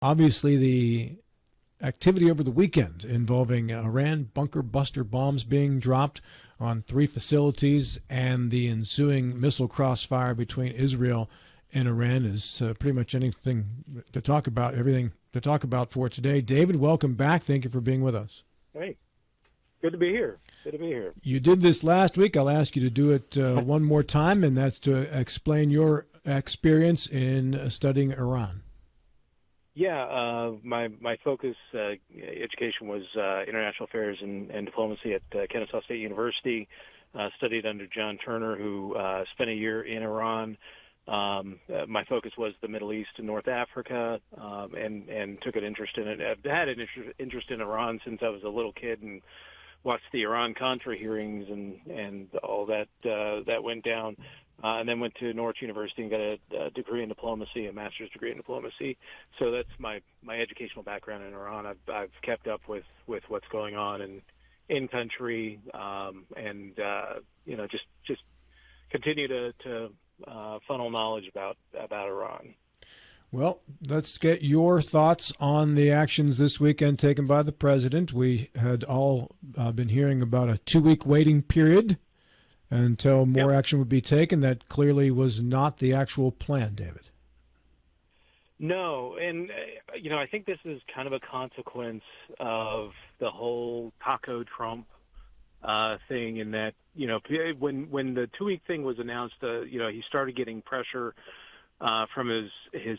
obviously the activity over the weekend involving Iran bunker buster bombs being dropped on 3 facilities and the ensuing missile crossfire between Israel and Iran is pretty much anything to talk about, everything to talk about for today. David, welcome back. Thank you for being with us. Hey, good to be here. Good to be here. You did this last week. I'll ask you to do it one more time, and that's to explain your experience in studying Iran. Yeah, my focus education was international affairs and diplomacy at Kennesaw State University. Studied under John Turner, who spent a year in Iran. My focus was the Middle East and North Africa, and took an interest in it. I've had an interest in Iran since I was a little kid and watched the Iran-Contra hearings and all that that went down. And then went to Norwich University and got a degree in diplomacy, a master's degree in diplomacy. So that's my educational background in Iran. I've kept up with what's going on in country, and just continue to funnel knowledge about Iran. Well, let's get your thoughts on the actions this weekend taken by the president. We had all been hearing about a 2-week waiting period until more action would be taken. That clearly was not the actual plan, David. No, and I think this is kind of a consequence of the whole Taco Trump thing, in that when the 2-week thing was announced, he started getting pressure from his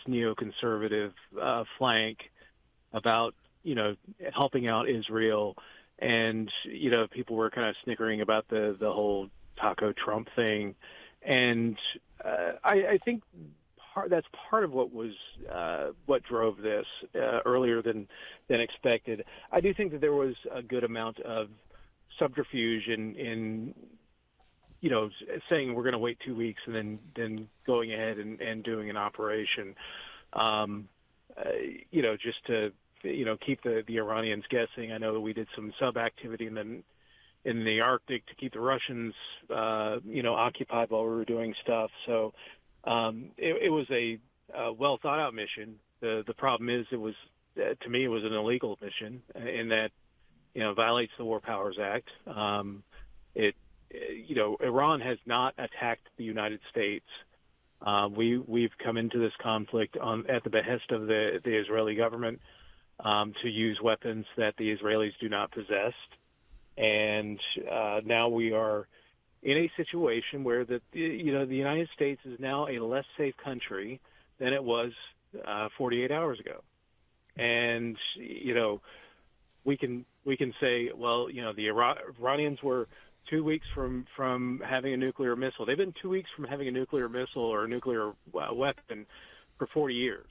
neoconservative flank about helping out Israel, and people were kind of snickering about the whole Taco Trump thing, and I think that's part of what drove this earlier than expected. I do think that there was a good amount of subterfuge in saying we're going to wait 2 weeks and then going ahead and doing an operation, just to keep the Iranians guessing. I know that we did some sub activity in the Arctic to keep the Russians, occupied while we were doing stuff. So it was a well thought out mission. The problem is to me it was an illegal mission in that violates the War Powers Act. Iran has not attacked the United States. We've come into this conflict at the behest of the Israeli government to use weapons that the Israelis do not possess. And now we are in a situation where the United States is now a less safe country than it was 48 hours ago. And we can say, well, the Iranians were 2 weeks from having a nuclear missile. They've been 2 weeks from having a nuclear missile or a nuclear weapon for 40 years.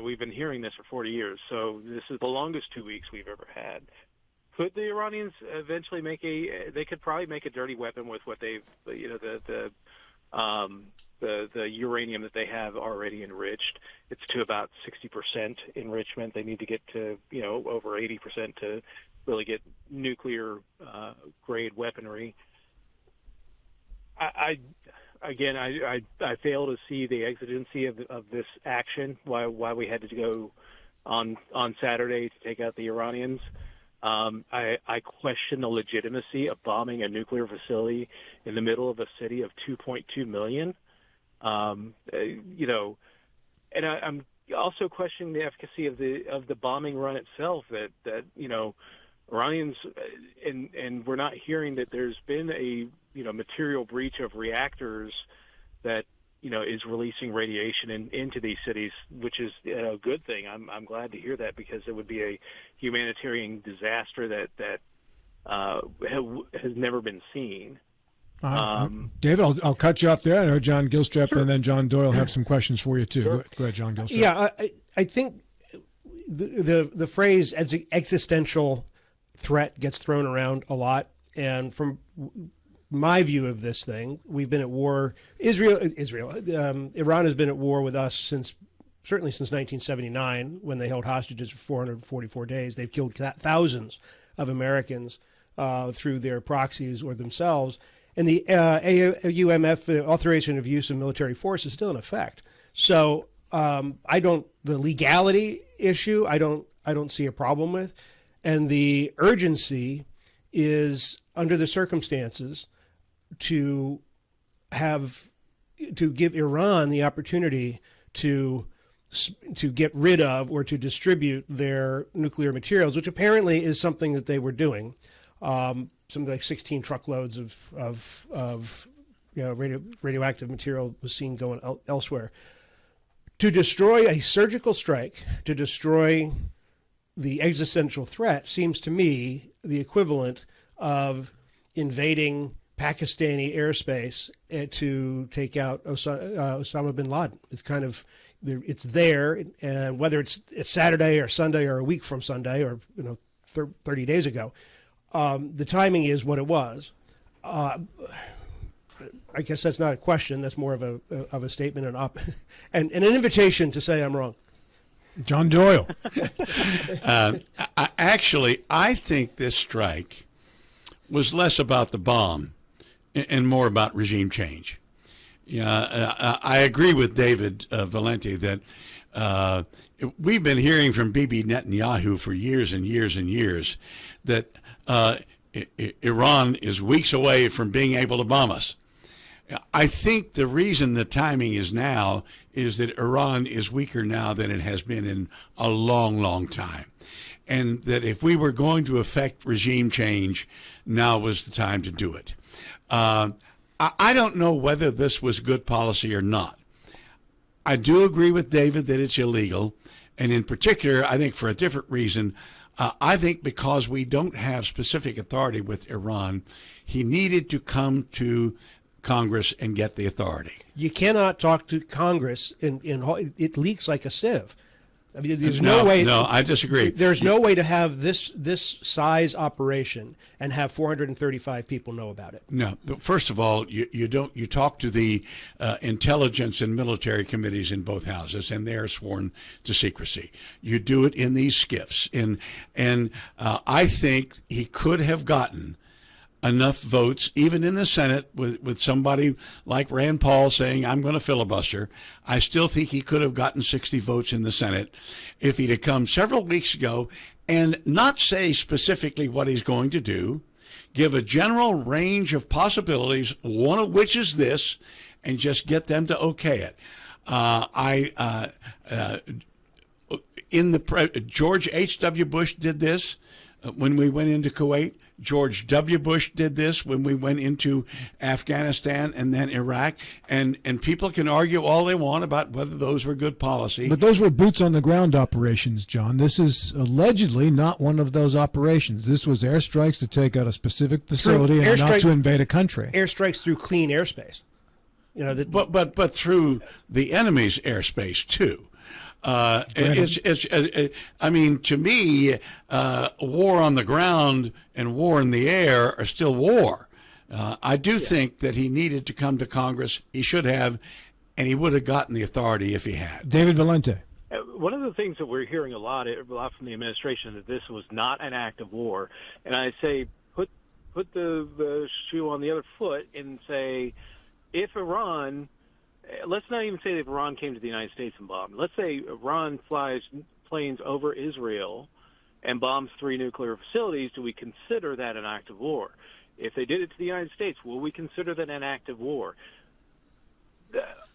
We've been hearing this for 40 years. So this is the longest 2 weeks we've ever had. Could the Iranians eventually they could probably make a dirty weapon with what they've, the uranium that they have already enriched. It's to about 60% enrichment. They need to get to, over 80% to really get nuclear grade weaponry. I fail to see the exigency of this action. Why we had to go on Saturday to take out the Iranians. I question the legitimacy of bombing a nuclear facility in the middle of a city of 2.2 million. And I'm also questioning the efficacy of the bombing run itself. That Iranians and we're not hearing that there's been a material breach of reactors that is releasing radiation into these cities, which is a good thing. I'm glad to hear that, because it would be a humanitarian disaster that has never been seen. David, I'll cut you off there. I know John Gilstrap Sure. and then John Doyle have some questions for you too. Sure. Go ahead, John Gilstrap. Yeah, I think the phrase existential threat gets thrown around a lot, and from my view of this thing, we've been at war. Iran has been at war with us certainly since 1979, when they held hostages for 444 days. They've killed thousands of Americans through their proxies or themselves. And the AUMF, the authorization of use of military force, is still in effect. So the legality issue, I don't see a problem with, and the urgency is under the circumstances to give Iran the opportunity to get rid of or to distribute their nuclear materials, which apparently is something that they were doing. Something like 16 truckloads of radioactive material was seen going elsewhere. To destroy a surgical strike, to destroy the existential threat, seems to me the equivalent of invading Pakistani airspace to take out Osama bin Laden. It's kind of, it's there, and whether it's Saturday or Sunday or a week from Sunday or 30 days ago, the timing is what it was. I guess that's not a question. That's more of a statement and an invitation to say I'm wrong. John Doyle. Actually, I think this strike was less about the bomb and more about regime change. I agree with David Valente that we've been hearing from Bibi Netanyahu for years and years and years that Iran is weeks away from being able to bomb us. I think the reason the timing is now is that Iran is weaker now than it has been in a long, long time. And that if we were going to affect regime change, now was the time to do it. I don't know whether this was good policy or not. I do agree with David that it's illegal. And in particular, I think for a different reason, I think because we don't have specific authority with Iran, he needed to come to Congress and get the authority. You cannot talk to Congress it leaks like a sieve. I mean, there's no way. No, I disagree. There's no way to have this size operation and have 435 people know about it. No, but first of all, you talk to the intelligence and military committees in both houses, and they are sworn to secrecy. You do it in these skiffs, and I think he could have gotten enough votes, even in the Senate, with somebody like Rand Paul saying, I'm going to filibuster. I still think he could have gotten 60 votes in the Senate if he'd have come several weeks ago and not say specifically what he's going to do, give a general range of possibilities, one of which is this, and just get them to okay it. George H.W. Bush did this when we went into Kuwait. George W. Bush did this when we went into Afghanistan and then Iraq. And people can argue all they want about whether those were good policy. But those were boots-on-the-ground operations, John. This is allegedly not one of those operations. This was airstrikes to take out a specific facility and not to invade a country. Airstrikes through clean airspace. But through the enemy's airspace, too. I mean, to me, war on the ground and war in the air are still war. I do think that he needed to come to Congress. He should have, and he would have gotten the authority if he had. David Valente. One of the things that we're hearing a lot from the administration that this was not an act of war, and I say put the shoe on the other foot and say, if Iran. Let's not even say that Iran came to the United States and bombed. Let's say Iran flies planes over Israel and bombs 3 nuclear facilities. Do we consider that an act of war? If they did it to the United States, will we consider that an act of war?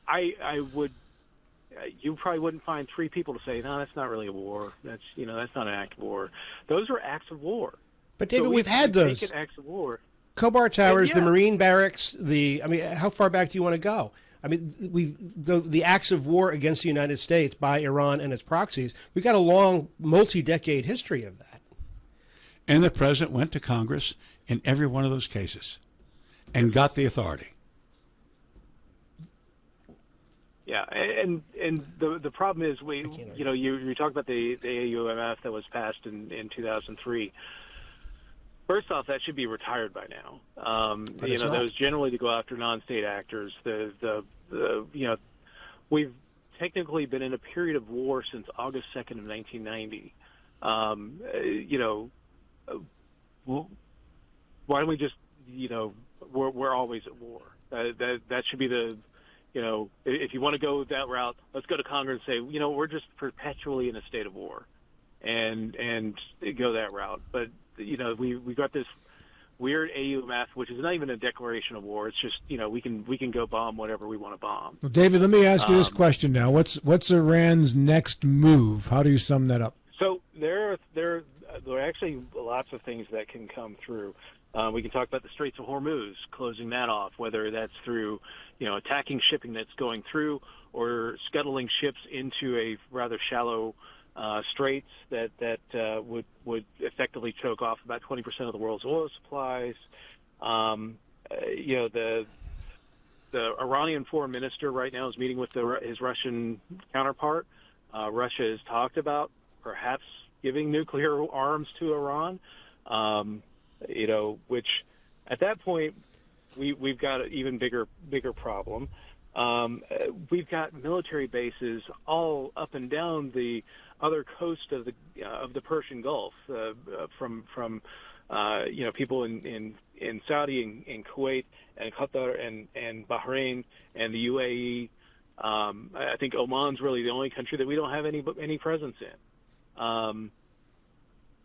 I would. You probably wouldn't find 3 people to say, no, that's not really a war. That's not an act of war. Those are acts of war. But David, we've had those acts of war. Kobar Towers, the Marine barracks. How far back do you want to go? I mean, the acts of war against the United States by Iran and its proxies, we've got a long, multi-decade history of that. And the president went to Congress in every one of those cases and got the authority. Yeah, and the problem is you talk about the AUMF that was passed in 2003. First off, that should be retired by now. Those generally to go after non-state actors. We've technically been in a period of war since August 2nd of 1990. Why don't we just, we're always at war. That should be the if you want to go that route, let's go to Congress and say, we're just perpetually in a state of war, and go that route. But we got this weird AUMF, which is not even a declaration of war. It's just we can go bomb whatever we want to bomb. Well, David, let me ask you this question now. What's Iran's next move? How do you sum that up? So there are actually lots of things that can come through. We can talk about the Straits of Hormuz, closing that off, whether that's through attacking shipping that's going through, or scuttling ships into a rather shallow straits that would effectively choke off about 20% of the world's oil supplies. The Iranian foreign minister right now is meeting with his Russian counterpart. Russia has talked about perhaps giving nuclear arms to Iran, which at that point we've got an even bigger problem. We've got military bases all up and down the other coast of the Persian Gulf, from people in Saudi and Kuwait and Qatar and Bahrain and the UAE. I think Oman's really the only country that we don't have any presence in.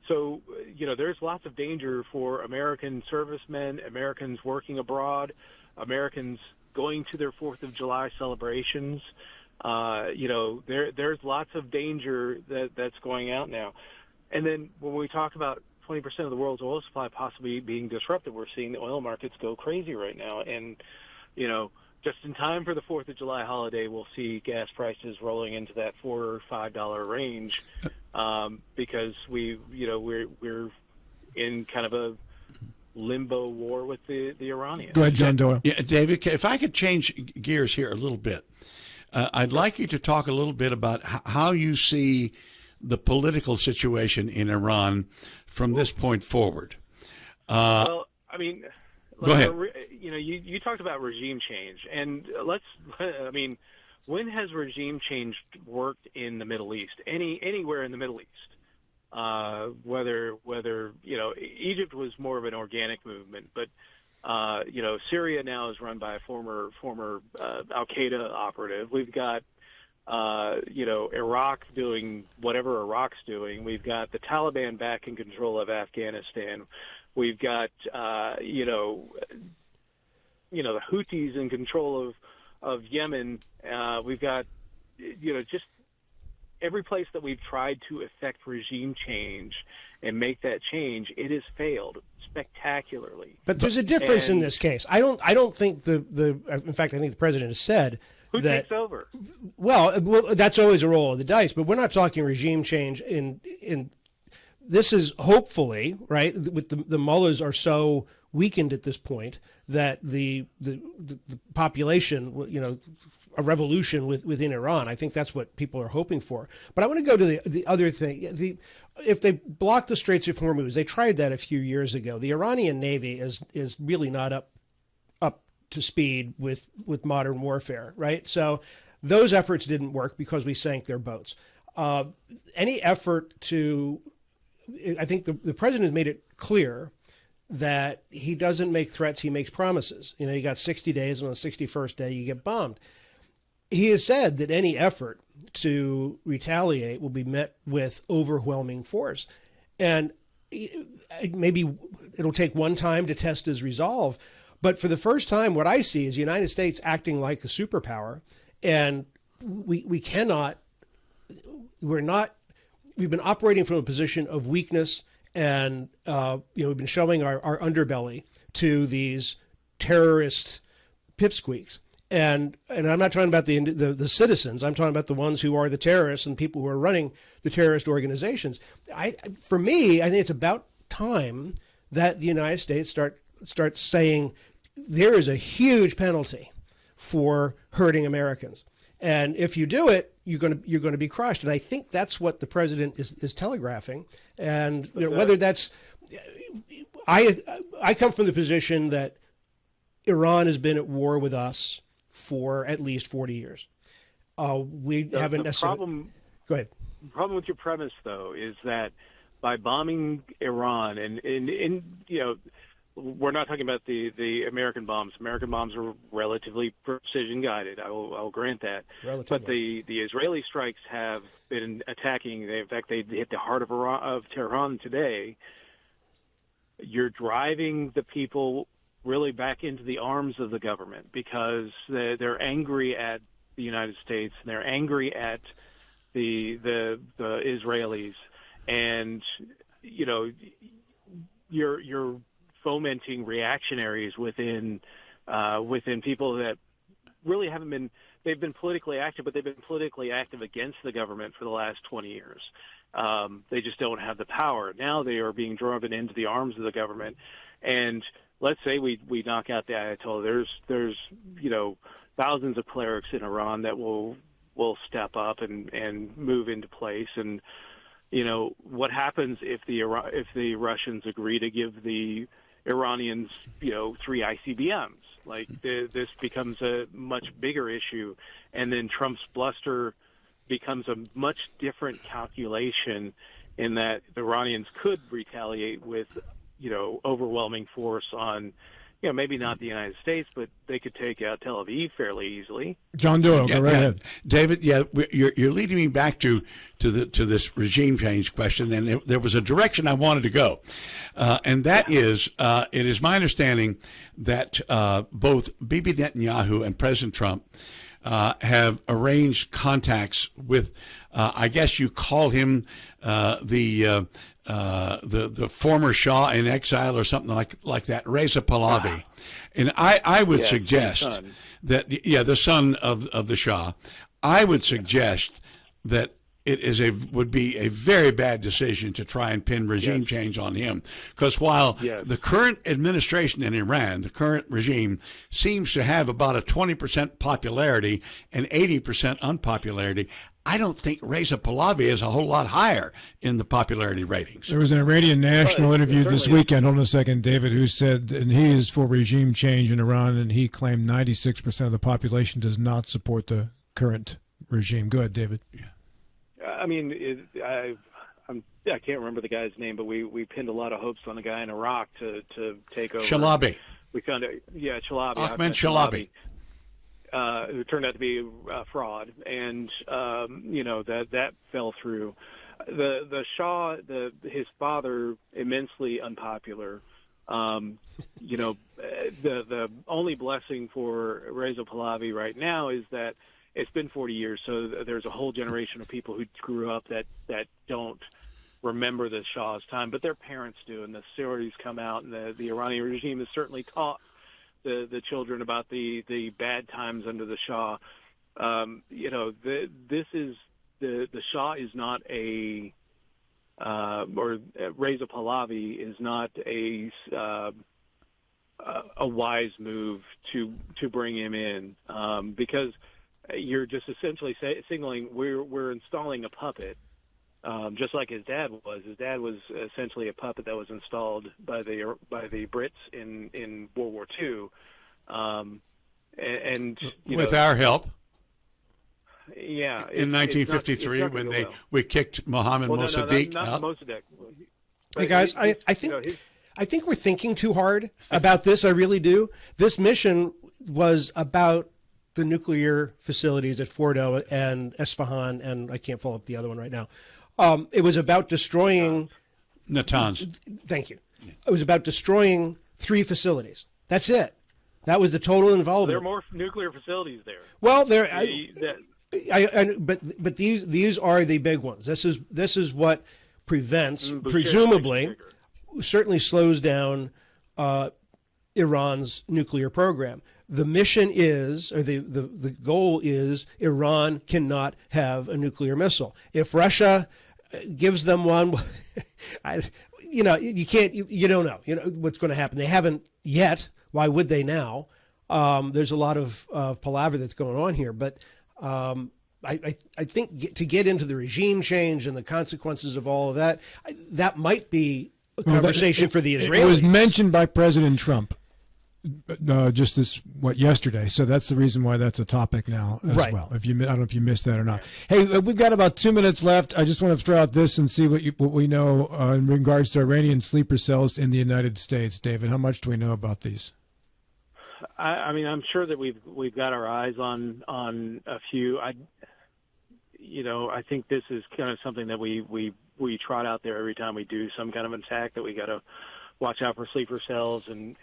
So there's lots of danger for American servicemen, Americans working abroad, Americans going to their 4th of July celebrations. There's lots of danger that's going out now. And then when we talk about 20% of the world's oil supply possibly being disrupted, we're seeing the oil markets go crazy right now. And, just in time for the 4th of July holiday, we'll see gas prices rolling into that $4 or $5 range, because we're in kind of a limbo war with the Iranians. Go ahead, John Doyle. Yeah, David, if I could change gears here a little bit, I'd like you to talk a little bit about how you see the political situation in Iran from this point forward. Well, I mean, go ahead. You talked about regime change, and when has regime change worked in the Middle East? Anywhere in the Middle East? Whether Egypt was more of an organic movement, but Syria now is run by a former Al Qaeda operative. We've got Iraq doing whatever Iraq's doing. We've got the Taliban back in control of Afghanistan. We've got the Houthis in control of Yemen. We've got just every place that we've tried to effect regime change and make that change, it has failed spectacularly. But there's a difference in this case. I don't think in fact, I think the president has said who takes over. Well, that's always a roll of the dice. But we're not talking regime change in this is hopefully right. With the mullahs are so weakened at this point that the population, a revolution within Iran. I think that's what people are hoping for. But I want to go to the other thing. If they block the Straits of Hormuz, they tried that a few years ago. The Iranian Navy is really not up to speed with modern warfare, right? So those efforts didn't work because we sank their boats. Any effort I think the president has made it clear that he doesn't make threats, he makes promises. You got 60 days, and on the 61st day, you get bombed. He has said that any effort to retaliate will be met with overwhelming force. And maybe it'll take one time to test his resolve. But for the first time, what I see is the United States acting like a superpower. And we've been operating from a position of weakness, and we've been showing our underbelly to these terrorist pipsqueaks. And I'm not talking about the citizens. I'm talking about the ones who are the terrorists and people who are running the terrorist organizations. For me, I think it's about time that the United States start saying there is a huge penalty for hurting Americans, and if you do it, you're going to be crushed. And I think that's what the president is telegraphing. And whether that's, I come from the position that Iran has been at war with us for at least 40 years. We haven't necessarily. Go ahead. The problem with your premise, though, is that by bombing Iran and we're not talking about the American bombs. American bombs are relatively precision guided. I'll grant that. But the Israeli strikes have been attacking. In fact, they hit the heart of Tehran today. You're driving the people really back into the arms of the government because they're angry at the United States and they're angry at the Israelis, and you're fomenting reactionaries within people that really haven't been. They've been politically active, but they've been politically active against the government for the last 20 years. They just don't have the power. Now they are being driven into the arms of the government. And let's say we knock out the Ayatollah. There's thousands of clerics in Iran that will step up and move into place. And what happens if the Russians agree to give the Iranians 3 ICBMs? Like this becomes a much bigger issue, and then Trump's bluster becomes a much different calculation in that the Iranians could retaliate with overwhelming force on maybe not the United States, but they could take out Tel Aviv fairly easily. John Doyle, go right ahead. David, you're leading me back to this regime change question, and there was a direction I wanted to go, and that is, it is my understanding that both Bibi Netanyahu and President Trump have arranged contacts with, I guess you call him the former Shah in exile or something like that, Reza Pahlavi. And I would suggest that, the son of the Shah, I would suggest that it would be a very bad decision to try and pin regime change on him. Because while the current administration in Iran, the current regime, seems to have about a 20% popularity and 80% unpopularity, I don't think Reza Pahlavi is a whole lot higher in the popularity ratings. There was an Iranian national interview this weekend, hold on a second, David, who said, and he is for regime change in Iran, and he claimed 96% of the population does not support the current regime. Go ahead, David. Yeah. I mean, I can't remember the guy's name, but we pinned a lot of hopes on the guy in Iraq to take over. Chalabi. We found out, Chalabi. Ahmed Chalabi. Who turned out to be a fraud, and that fell through. The Shah, his father, immensely unpopular. The only blessing for Reza Pahlavi right now is that it's been 40 years, so there's a whole generation of people who grew up that don't remember the Shah's time, but their parents do, and the stories come out, and the Iranian regime has certainly taught the children about the bad times under the Shah. This is the Shah is not or Reza Pahlavi is not a wise move to bring him in, because you're just essentially signaling we're installing a puppet. Just like his dad was. His dad was essentially a puppet that was installed by the Brits in World War II, and with our help. Yeah, in 1953, when we kicked Mohammed Mossadegh out. Mossadegh. Hey guys, I think we're thinking too hard about this. I really do. This mission was about the nuclear facilities at Fordo and Esfahan, and I can't follow up the other one right now. It was about destroying Natanz. Thank you. It was about destroying 3 facilities. That's it. That was the total involvement. There are more nuclear facilities there. Well, but these are the big ones. This is what prevents, presumably, certainly slows down Iran's nuclear program. The mission is, or the goal is, Iran cannot have a nuclear missile. If Russia gives them one, you don't know. What's going to happen. They haven't yet. Why would they now? There's a lot of palaver that's going on here, but I think to get into the regime change and the consequences of all of that, that might be a conversation for the Israelis. It was mentioned by President Trump. just yesterday. So that's the reason why that's a topic now as Right. well. I don't know if you missed that or not. Hey, we've got about 2 minutes left. I just want to throw out this and see what we know in regards to Iranian sleeper cells in the United States. David, how much do we know about these? I mean, I'm sure that we've got our eyes on a few. I think this is kind of something that we trot out there every time we do some kind of attack, that we got to watch out for sleeper cells, and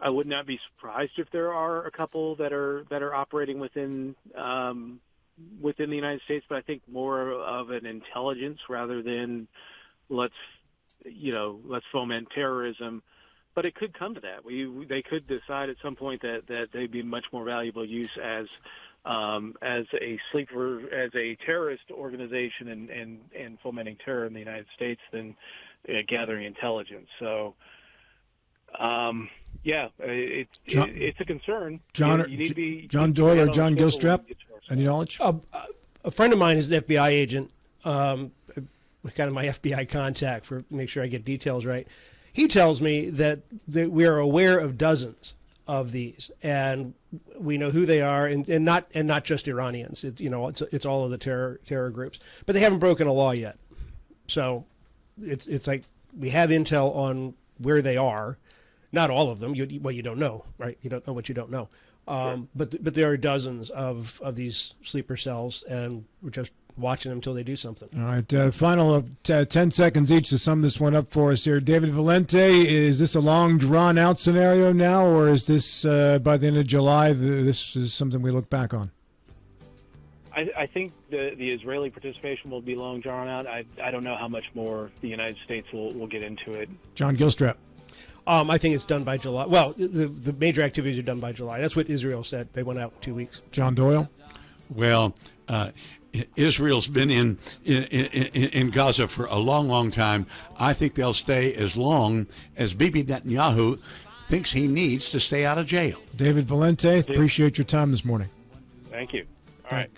I would not be surprised if there are a couple that are operating within the United States, but I think more of an intelligence rather than let's foment terrorism. But it could come to that. They could decide at some point that they'd be much more valuable use as a sleeper, as a terrorist organization and fomenting terror in the United States than gathering intelligence. So, it's a concern. John Doyle or John Gilstrap, any knowledge? A friend of mine is an FBI agent, kind of my FBI contact for make sure I get details right. He tells me that we are aware of dozens of these, and we know who they are, and not just Iranians. It's all of the terror groups, but they haven't broken a law yet. So it's like we have intel on where they are. Not all of them. You don't know, right? You don't know what you don't know. Sure. But there are dozens of these sleeper cells, and we're just watching them until they do something. All right, final 10 seconds each to sum this one up for us here. David Valente, is this a long, drawn-out scenario now, or is this, by the end of July, this is something we look back on? I think the Israeli participation will be long drawn out. I don't know how much more the United States will get into it. John Gilstrap. I think it's done by July. Well, the major activities are done by July. That's what Israel said. They went out in 2 weeks. John Doyle. Well, Israel's been in Gaza for a long, long time. I think they'll stay as long as Bibi Netanyahu thinks he needs to stay out of jail. David Valente, appreciate your time this morning. Thank you. All right.